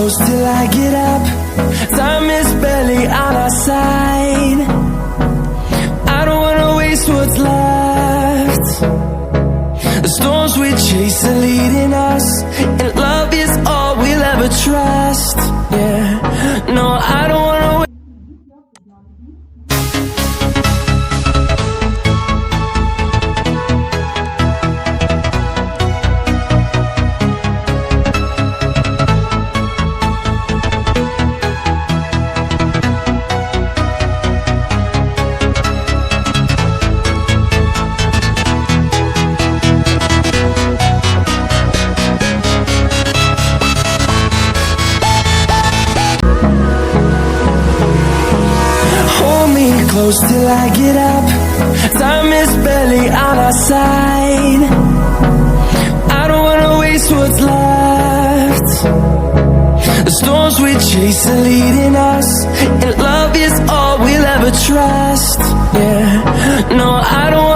close till I get up. Time is barely on our side. I don't wanna waste what's left. The storms we chase are leading us, and love is all we'll ever trust. Yeah, no, I don't wanna close till I get up. Time is barely on our side. I don't wanna waste what's left. The storms we chase are leading us, and love is all we'll ever trust. Yeah, no, I don't